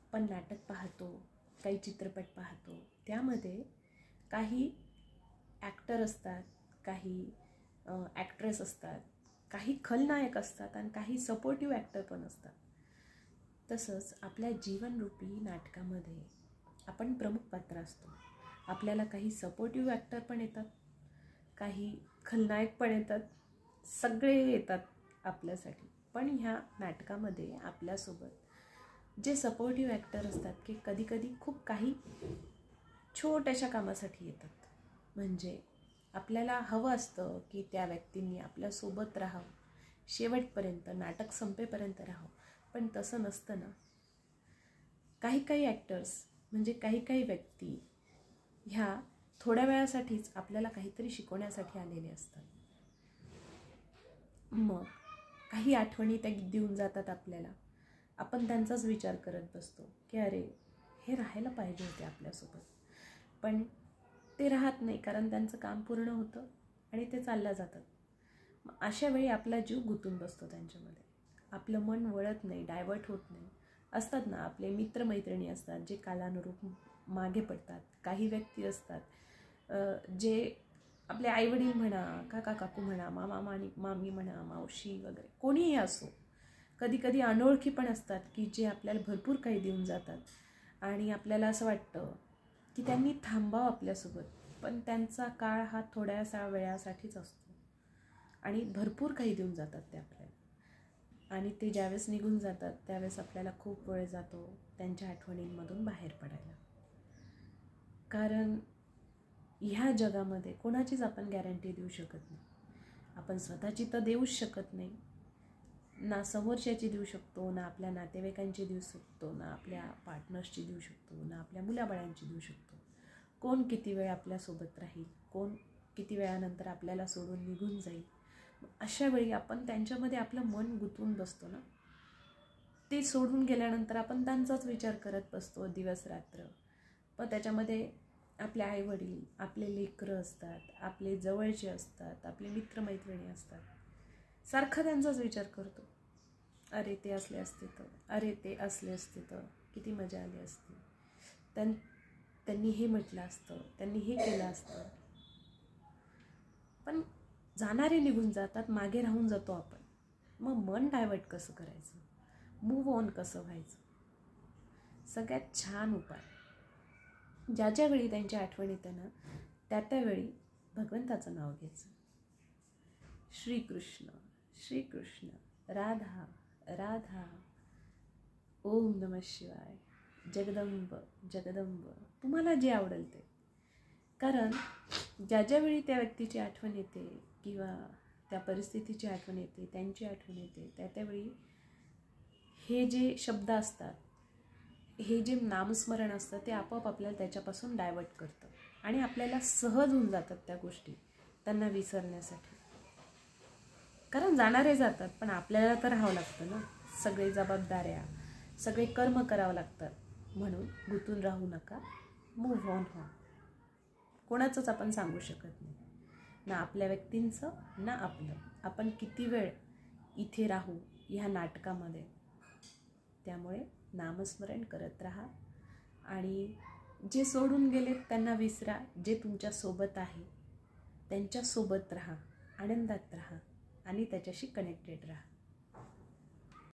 आपण नाटक पाहतो, काही चित्रपट पाहतो, त्यामध्ये काही ॲक्टर असतात, काही ॲक्ट्रेस असतात, काही खलनायक असतात आणि काही सपोर्टिव्ह ॲक्टर पण असतात. तसंच आपल्या जीवनरूपी नाटकामध्ये आपण प्रमुख पात्र असतो. आपल्याला काही सपोर्टिव्ह ॲक्टर पण येतात, काही खलनायक पण येतात, सगळे येतात आपल्यासाठी. पण ह्या नाटकामध्ये आपल्यासोबत जे सपोर्टिव्ह ॲक्टर असतात की कधीकधी खूप काही छोट्याशा कामासाठी येतात. म्हणजे आपल्याला हवं असतं की त्या व्यक्तींनी आपल्यासोबत राहावं, शेवटपर्यंत, नाटक संपेपर्यंत राहावं. पण तसं नसतं ना. काही काही ॲक्टर्स म्हणजे काही काही व्यक्ती ह्या थोड्या वेळासाठीच आपल्याला काहीतरी शिकवण्यासाठी आलेले असतात. मग काही आठवणी त्या देऊन जातात आपल्याला. आपण त्यांचाच विचार करत बसतो की अरे हे राहायला पाहिजे होते आपल्यासोबत, पण ते राहत नाही कारण त्यांचं काम पूर्ण होतं आणि ते चालल्या जातात. मग अशा वेळी आपला जीव गुंतून बसतो त्यांच्यामध्ये. आपलं मन वळत नाही, डायवर्ट होत नाही. असतात ना आपले मित्रमैत्रिणी असतात जे कालानुरूप मागे पडतात. काही व्यक्ती असतात जे आपले आईवडील म्हणा, काका काकू म्हणा, मामा मामी म्हणा, मावशी वगैरे कोणीही असो. कधी कधी अनोळखी पण असतात की जे आपल्याला भरपूर काही देऊन जातात आणि आपल्याला असं वाटतं की त्यांनी थांबावं आपल्यासोबत. पण त्यांचा काळ हा थोड्याशा वेळासाठीच असतो आणि भरपूर काही देऊन जातात ते आपल्याला. आणि ते ज्यावेळेस निघून जातात त्यावेळेस आपल्याला खूप वेळ जातो त्यांच्या आठवणींमधून बाहेर पडायला. कारण ह्या जगामध्ये कोणाचीच आपण गॅरंटी देऊ शकत नाही. आपण स्वतःची तर देऊच शकत नाही ना, समोरच्याची देऊ शकतो ना, आपल्या नातेवाईकांची देऊ शकतो ना, आपल्या पार्टनर्सची देऊ शकतो ना, आपल्या मुलाबाळांची देऊ शकतो. कोण किती वेळ आपल्यासोबत राहील, कोण किती वेळानंतर आपल्याला सोडून निघून जाईल. अशा वेळी आपण त्यांच्यामध्ये आपलं मन गुंतवून बसतो ना. ते सोडून गेल्यानंतर आपण त्यांचाच विचार करत बसतो दिवस रात्र. पण त्याच्यामध्ये आपले आईवडील, आपले लेकरं असतात, आपले जवळचे असतात, आपले मित्रमैत्रिणी असतात. सारखा त्यांचाच विचार करतो. अरे ते असले असते तर, अरे ते असले असते तर किती मजा आली असती, त्यांनी हे म्हटलं असतं, त्यांनी हे केलं असतं. पण जाणारे निघून जातात, मागे राहून जातो आपण. मग मन डायवर्ट कसं करायचं, मूव्ह ऑन कसं व्हायचं? सगळ्यात छान उपाय, ज्या ज्या वेळी त्यांची आठवण येते ना त्या त्यावेळी भगवंताचं नाव घ्यायचं. श्रीकृष्ण श्रीकृष्ण, राधा राधा, ओम नमः शिवाय, जगदंब जगदंब, तुम्हाला जे आवडेल ते. कारण ज्या ज्यावेळी त्या व्यक्तीची आठवण येते किंवा त्या परिस्थितीची आठवण येते, त्यांची आठवण येते, त्या त्यावेळी हे जे शब्द असतात, हे जे नामस्मरण असतं ते आपोआप आपल्याला त्याच्यापासून डायवर्ट करतं आणि आपल्याला सहज होऊन जातात त्या गोष्टी त्यांना विसरण्यासाठी. कारण जाणारे जातात पण आपल्याला तर राहावं लागतं ना. सगळे जबाबदाऱ्या, सगळे कर्म करावं लागतात. म्हणून गुंतून राहू नका, मूव्ह ऑन व्हा. कोणाचंच आपण सांगू शकत नाही, ना आपल्या व्यक्तींचं ना आपलं. आपण किती वेळ इथे राहू ह्या नाटकामध्ये. त्यामुळे नामस्मरण करत राहा आणि जे सोडून गेलेत त्यांना विसरा. जे तुमच्यासोबत आहे त्यांच्यासोबत राहा, आनंदात राहा आणि त्याच्याशी कनेक्टेड राहा.